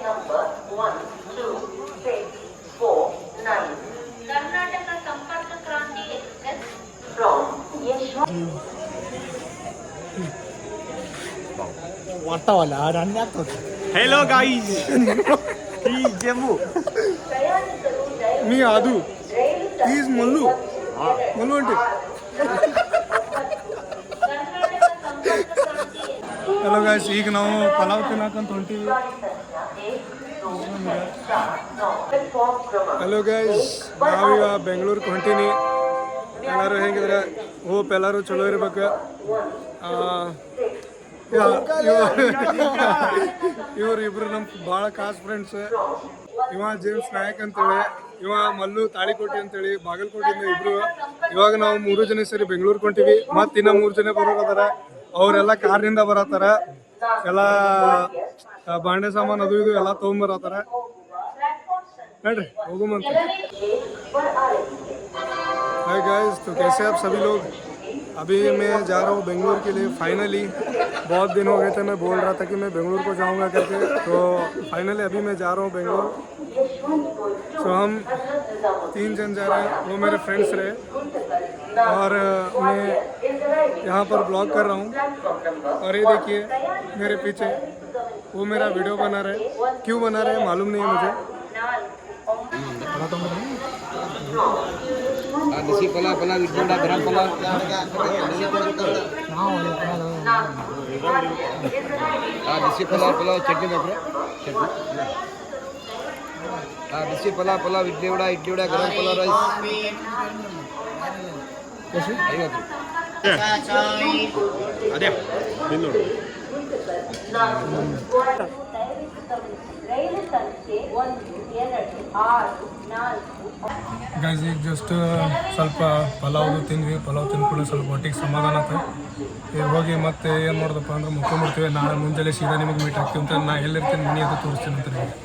number 1, 2, 6, 4, 9. Karnataka Sampark Kranti Express from Yeshwant. Hello guys. He is Jemmu. Me Adu. He is Mallu. Mallu aunty. Hello guys, ಈಗ ನಾವು pulao ತಿನ್ನಕಂತ ಹೊಂಟೀವಿ. Hello guys, ನಾವೀಗ ಬೆಂಗಳೂರಿಗೆ ಹೊಂಟೀನಿ. ಎಲ್ಲರೂ ಹೆಂಗಿದ್ರೆ hope ಎಲ್ಲರೂ ಚಲೋ ಇರ್ಬೇಕು. ಇವ್ರು ಇಬ್ರು ನಮ್ಮ ಭಾಳ ಖಾಸ್ ಫ್ರೆಂಡ್ಸ್. ಇವ ಜೇಮ್ಸ್ ನಾಯಕ್ ಅಂತೇಳಿ, ಇವ ಮಲ್ಲು ತಾಳಿಕೋಟೆ ಅಂತೇಳಿ ಬಾಗಲಕೋಟೆಯಿಂದ ಇಬ್ರು. ಇವಾಗ ನಾವು 3 ಜನ ಸೇರಿ ಬೆಂಗಳೂರಿಗೆ ಹೊಂಟೀವಿ. ಮತ್ತು ಇನ್ನೂ 3 ಜನ ಬರೋರದಾರ. ಅವರೆಲ್ಲ ಕಾರ್ನಿಂದ ಬರತ್ತಾರ. ಎಲ್ಲ ಬಾಂಡೆ ಸಾಮಾನು ಅದು ಇದು ಎಲ್ಲ ತೊಗೊಂಬರತ್ತಾರ. नड्री होगुमंत। हाय गाइस, तो कैसे आप सभी लोग? अभी मैं जा रहा हूँ बेंगलुरु के लिए फाइनली। बहुत दिन हो गए थे मैं बोल रहा था कि मैं बेंगलुरु को जाऊँगा करके, तो फाइनली अभी मैं जा रहा हूँ बेंगलुरु। तो हम 3 जन जा रहे हैं, वो मेरे फ्रेंड्स रहे। और मैं यहाँ पर ब्लॉग कर रहा हूँ। और ये देखिए मेरे पीछे वो मेरा वीडियो बना रहे। क्यों बना रहे मालूम नहीं है मुझे। देसी पला पला विजोड़ा गरम पला देसी पला पला चटनी बैठे चटनी देसी पला पला इडली वड़ा गरम पला राइस कैसे अरे ತಿನ್ನೋಡು ಗೈಸ್ ಈಗ ಜಸ್ಟ್ ಸ್ವಲ್ಪ ಪಲಾವ್ ತಿಂದ್ವಿ. ಪಲಾವ್ ತಿಂದ್ಕೊಳ್ಳಿ ಸ್ವಲ್ಪ ಹೊಟ್ಟಿಗೆ ಸಮಾಧಾನ ಆಯ್ತು. ಈಗ ಹೋಗಿ ಮತ್ತೆ ಏನು ಮಾಡೋದಪ್ಪ ಅಂದ್ರೆ ಮುಕ್ಕೊಂಬಿಡ್ತೀವಿ. ನಾಳೆ ಮುಂಜಾನೆ ಸೀದಾ ನಿಮಗೆ ಮೀಟ್ ಆಗ್ತೀವಿ ಅಂತ. ನಾ ಎಲ್ಲಿರ್ತೀನಿ ಮನೆ ಅದು ತೋರಿಸ್ತೀನಿ ಅಂತ ನಿಮಗೆ.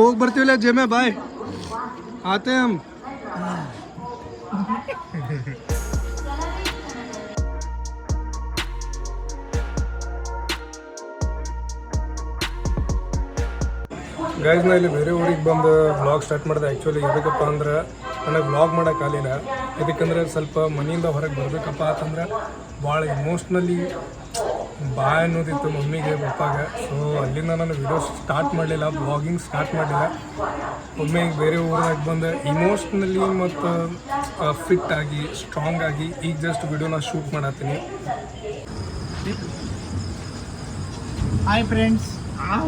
ಹೋಗಿ ಬರ್ತೀವಿಲ್ಲ ಜಮೆ ಬಾಯ್ ಆತೆ ಹಮ್. ಗೈಸ್ ನಾ ಇಲ್ಲಿ ಬೇರೆ ಊರಿಗೆ ಬಂದು ವ್ಲಾಗ್ ಸ್ಟಾರ್ಟ್ ಮಾಡಿದೆ. ಆ್ಯಕ್ಚುಲಿ ಎದಕ್ಕಪ್ಪ ಅಂದ್ರೆ ನನಗೆ ವ್ಲಾಗ್ ಮಾಡೋಕ್ಕಾಗಲಿಲ್ಲ. ಇದಕ್ಕಂದ್ರೆ ಸ್ವಲ್ಪ ಮನೆಯಿಂದ ಹೊರಗೆ ಬರಬೇಕಪ್ಪ ಅಂತಂದ್ರೆ ಭಾಳ ಇಮೋಷ್ನಲಿ ಬಾಯ್ ಅನ್ನೋದಿತ್ತು ಮಮ್ಮಿಗೆ ಪಪ್ಪಾಗೆ. ಸೊ ಅಲ್ಲಿಂದ ನಾನು ವಿಡಿಯೋ ಸ್ಟಾರ್ಟ್ ಮಾಡಲಿಲ್ಲ, ವ್ಲಾಗಿಂಗ್ ಸ್ಟಾರ್ಟ್ ಮಾಡಲಿಲ್ಲ. ಒಮ್ಮೆ ಈಗ ಬೇರೆ ಊರಾಗ ಬಂದು ಇಮೋಷ್ನಲಿ ಮತ್ತು ಫಿಟ್ ಆಗಿ ಸ್ಟ್ರಾಂಗ್ ಆಗಿ ಈಗ ಜಸ್ಟ್ ವಿಡಿಯೋನ ಶೂಟ್ ಮಾಡತ್ತೀನಿ. ಹಾಯ್ ಫ್ರೆಂಡ್ಸ್,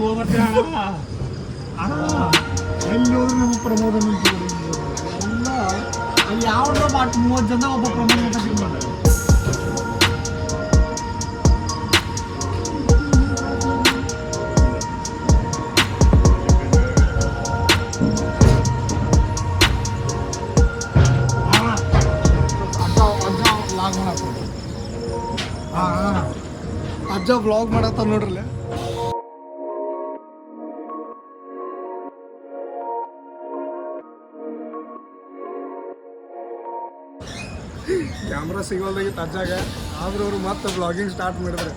ಹೋಗ್ಬರ್ತೀವಿ ಎಲ್ಲಿ ಹೋದ್ರೆ ನಮಗೆ ಪ್ರಮೋದನ ಎಲ್ಲ ಅಲ್ಲಿ ಯಾವ 30 ಜನ ಒಬ್ಬ ಪ್ರಮೋದನ ಸಿಗ್ಬಾರ್ದು. ಅಜ್ಜ ವ್ಲಾಗ್ ಮಾಡತ್ತ ನೋಡ್ರಲ್ಲ. ಕ್ಯಾಮ್ರಾ ಸಿಗೋಲ್ದಾಗಿತ್ತು ಅಜ್ಜಾಗ, ಆದ್ರೂ ಅವರು ಮತ್ತೆ ಬ್ಲಾಗಿಂಗ್ ಸ್ಟಾರ್ಟ್ ಮಾಡಿದ್ರೆ.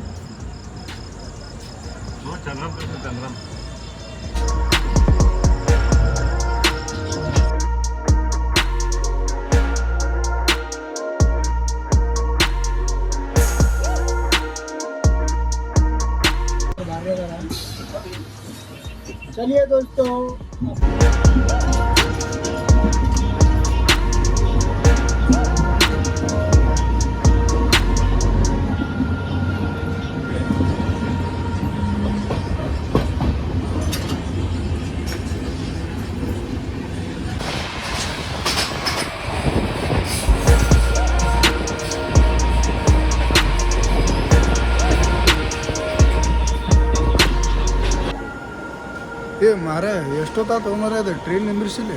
चलिए दोस्तों, ಮಾರೇ ಎಷ್ಟೊತ್ತಾತು ಮಾರೇ ಅದು ಟ್ರೈನ್ ನಿಂದ್ರಿಸಿಲ್ಲ.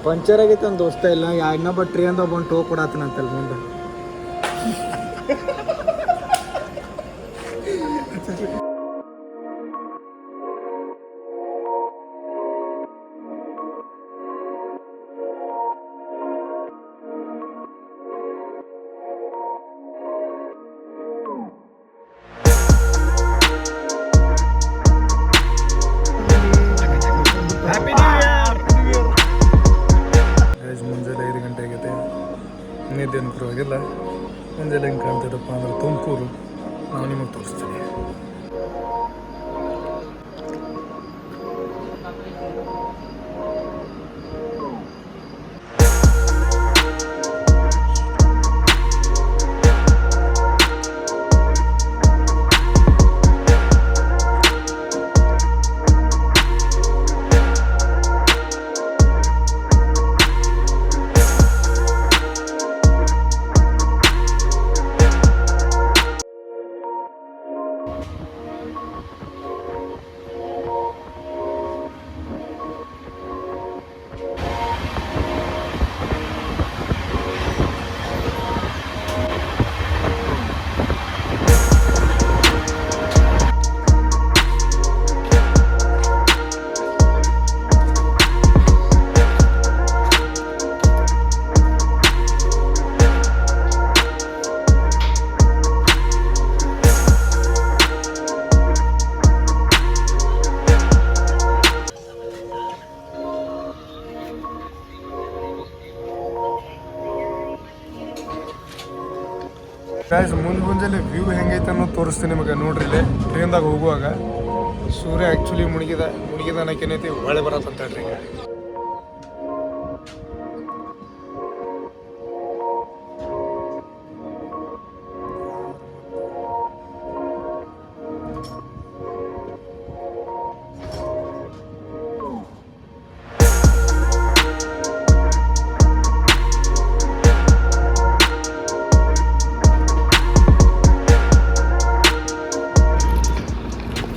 ಪಂಚರ್ ಆಗೈತೆ ಒಂದು ದೋಸ್ತ ಇಲ್ಲ, ಇನ್ನೊಬ್ಬ ಟ್ರೈನ್ ಒಬ್ಬ ಟೋ ಕೊಡತ್ತನಂತಲ್ಲ ಮುಂದೆ. ಏನಿದ್ದೇನು ಪರವಾಗಿಲ್ಲ. ಮುಂದೆಲ್ಲ ಹೆಂಗೆ ಕಾಣ್ತಿದ್ದಪ್ಪ ಅಂದರೆ ತುಮಕೂರು ನಾವು ನಿಮಗೆ ತೋರಿಸ್ತೀನಿ. ಗೈಸ್ ಮುಂಜಾನೆ ವ್ಯೂ ಹೆಂಗೈತೆ ಅನ್ನೋದು ತೋರಿಸ್ತೀನಿ ನಿಮಗೆ. ನೋಡ್ರಿ ಇಲ್ಲಿ ಟ್ರೈನ್ದಾಗ ಹೋಗುವಾಗ ಸೂರ್ಯ ಆ್ಯಕ್ಚುಲಿ ಮುಳುಗಿದ ಅನ್ನೋಕೇನೈತಿ ಹೊಳೆ ಬರತ್ತಂತ ಹೇಳ್ರಿ.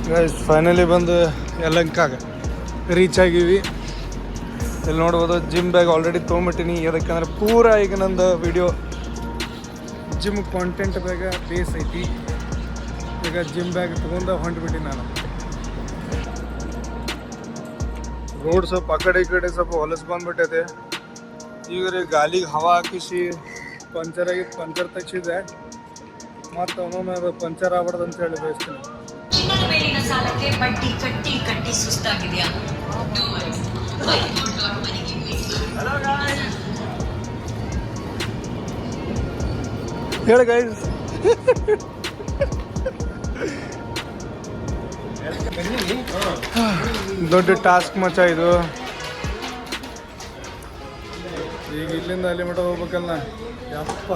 ಗೈಸ್ ಫೈನಲಿ ಬಂದು ಯಲಹಂಕಾಗ ರೀಚ್ ಆಗಿವಿ. ಇಲ್ಲಿ ನೋಡ್ಬೋದು ಜಿಮ್ ಬ್ಯಾಗ್ ಆಲ್ರೆಡಿ ತೊಗೊಂಬಿಟ್ಟಿನಿ. ಯಾಕಂದ್ರೆ ಪೂರ ಈಗ ನಂದು ವಿಡಿಯೋ ಜಿಮ್ ಕಾಂಟೆಂಟ್ ಬ್ಯಾಗ ಬೇಸ್ ಐತಿ. ಈಗ ಜಿಮ್ ಬ್ಯಾಗ್ ತೊಗೊಂಡು ಹೊಂಟ್ಬಿಟ್ಟಿನಿ ನಾನು. ರೋಡ್ ಸ್ವಲ್ಪ ಆ ಕಡೆ ಈ ಕಡೆ ಸ್ವಲ್ಪ ಹೊಲಸು ಬಂದ್ಬಿಟ್ಟೈತೆ. ಈಗ ರೀ ಗಾಲಿಗೆ ಹವಾ ಹಾಕಿಸಿ ಪಂಚರ್ ಆಗಿದ್ದು ಪಂಚರ್ ತೆಗ್ಸಿದೆ. ಮತ್ತು ಒಮ್ಮೊಮ್ಮೆ ಅದು ಪಂಚರ್ ಆಗ್ಬಾರ್ದು ಅಂತ ಹೇಳಿ ಬಯಸ್ತೀನಿ. ಚಿನ್ನದ ಮೇಲಿನ ಸಾಲಕ್ಕೆ ಬಡ್ಡಿ ಕಟ್ಟಿ ಕಟ್ಟಿ ಸುಸ್ತಾಗಿದೆಯಾ? ಹೇಳಿ ಗೈಸ್. ದೊಡ್ಡ ಟಾಸ್ಕ್ ಮಚ್ಚ ಇದು. ಈಗ ಇಲ್ಲಿಂದ ಅಲ್ಲಿ ಮಟ್ಟ ಹೋಗ್ಬೇಕಲ್ಲ. ಯಪ್ಪ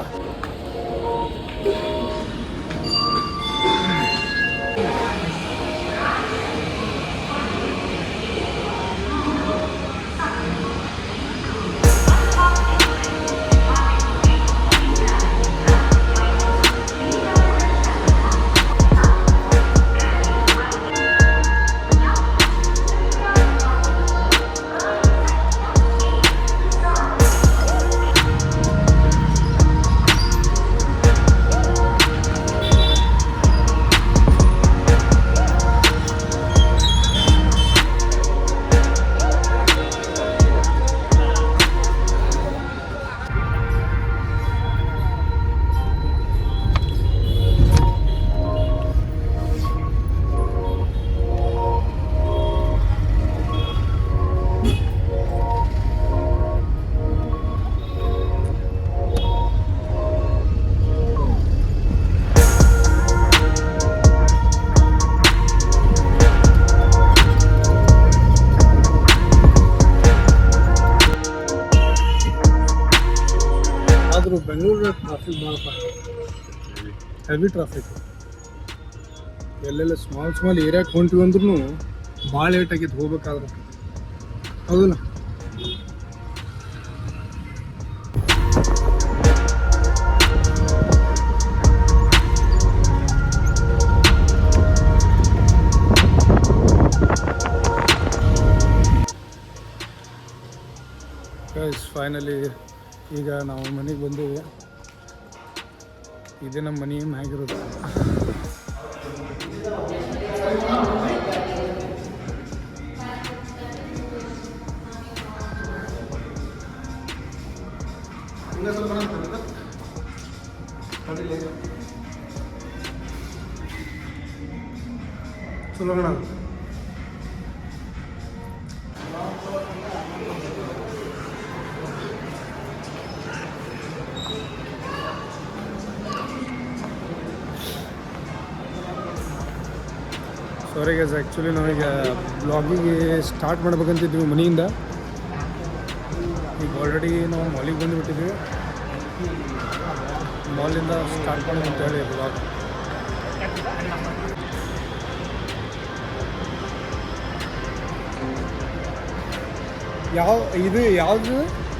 ಬೆಂಗಳೂರು ಟ್ರಾಫಿಕ್ ಭಾಳಪ್ಪ ಹೆವಿ ಟ್ರಾಫಿಕ್. ಎಲ್ಲೆಲ್ಲ ಸ್ಮಾಲ್ ಏರಿಯಾಕ್ಕೆ ಹೊಂಟಿವಿ ಅಂದ್ರೂ ಭಾಳ ಲೇಟ್ ಆಗಿತ್ತು ಹೋಗ್ಬೇಕಾದ್ರೆ. ಹೌದಲ್ಲ? ಫೈನಲಿ ಈಗ ನಾವು ಮನೆಗೆ ಬಂದೇವೆ. ಇದೇ ನಮ್ಮ ಮನೆ ಮ್ಯಾಗಿರೋದು. ಚಲೋ ಅಣ್ಣ. ಸಾರಿ ಗೈಸ್, ಆ್ಯಕ್ಚುಲಿ ನಾವೀಗ ಬ್ಲಾಗಿಗೆ ಸ್ಟಾರ್ಟ್ ಮಾಡ್ಬೇಕಂತಿದ್ವಿ ಮನೆಯಿಂದ. ಈಗ ಆಲ್ರೆಡಿ ನಾವು ಮಾಲಿಗೆ ಬಂದುಬಿಟ್ಟಿದ್ವಿ. ಮಾಲಿಂದ ಸ್ಟಾರ್ಟ್ ಮಾಡೋದು ಅಂತ ಹೇಳಿ ಬ್ಲಾಗ್. ಇದು ಯಾವುದು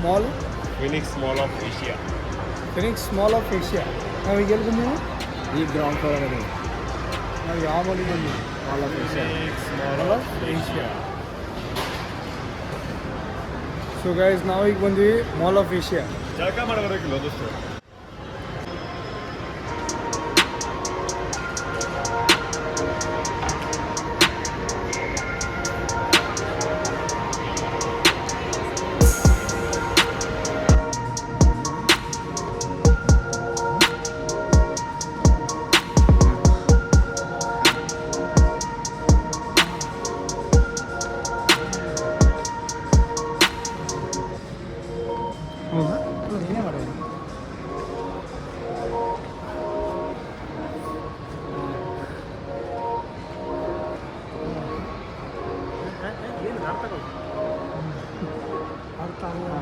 mall? Phoenix mall of Asia. Phoenix mall of Asia. ನಾವೀಗ ಎಲ್ಲಿ ಬಂದೀವಿ? ಈ ಗ್ರೌಂಡ್ ಫ್ಲೋರ್ ಇದೆ. ನಾವು ಯಾವ ಮಾಲಿಗೆ ಬಂದೀವಿ? Mall of Asia. Phoenix mall of Asia. So guys, ನಾವೀಗ ಬಂದ್ವಿ ಮಾಲ್ ಆಫ್ ಏಷ್ಯಾ. ಜಳಕ ಮಾಡಬೇಕಿಲ್ಲ ದೋಸ್ತು. ಹೌದಾ? ಏನೇ ಮಾಡೋದು? ಅರ್ಥ ಆಗಲ್ಲ.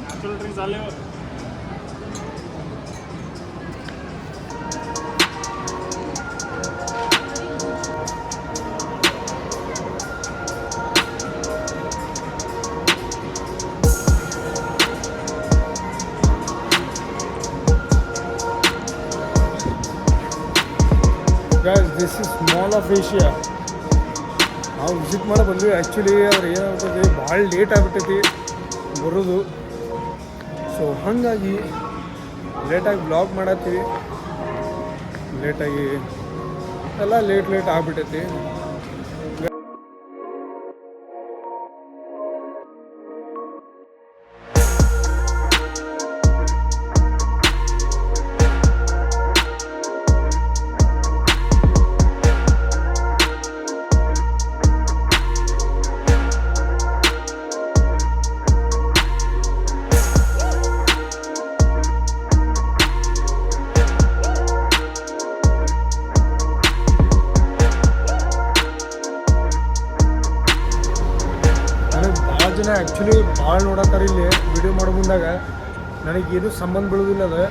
नॅचरल ड्रिंक्स आले हो. Guys, this is mall of Asia. ನಾವು ವಿಸಿಟ್ ಮಾಡಿ ಬಂದ್ವಿ. ಆ್ಯಕ್ಚುಲಿ ಅವ್ರು ಏನಾಗ್ತದೆ, ಭಾಳ ಲೇಟ್ ಆಗಿಬಿಟ್ಟೈತಿ ಬರೋದು. ಸೊ ಹಾಗಾಗಿ ಲೇಟಾಗಿ ಬ್ಲಾಗ್ ಮಾಡತ್ತೀವಿ. ಲೇಟಾಗಿ ಎಲ್ಲ ಲೇಟ್ ಆಗಿಬಿಟ್ಟೈತಿ. ಜನ ಆ್ಯಕ್ಚುಲಿ ಭಾಳ ನೋಡತ್ತಾರೆ ಇಲ್ಲಿ ವಿಡಿಯೋ ಮಾಡೋ ಮುಂದಾಗ. ನನಗೇನು ಸಂಬಂಧ ಬೀಳೋದಿಲ್ಲ ಅದು.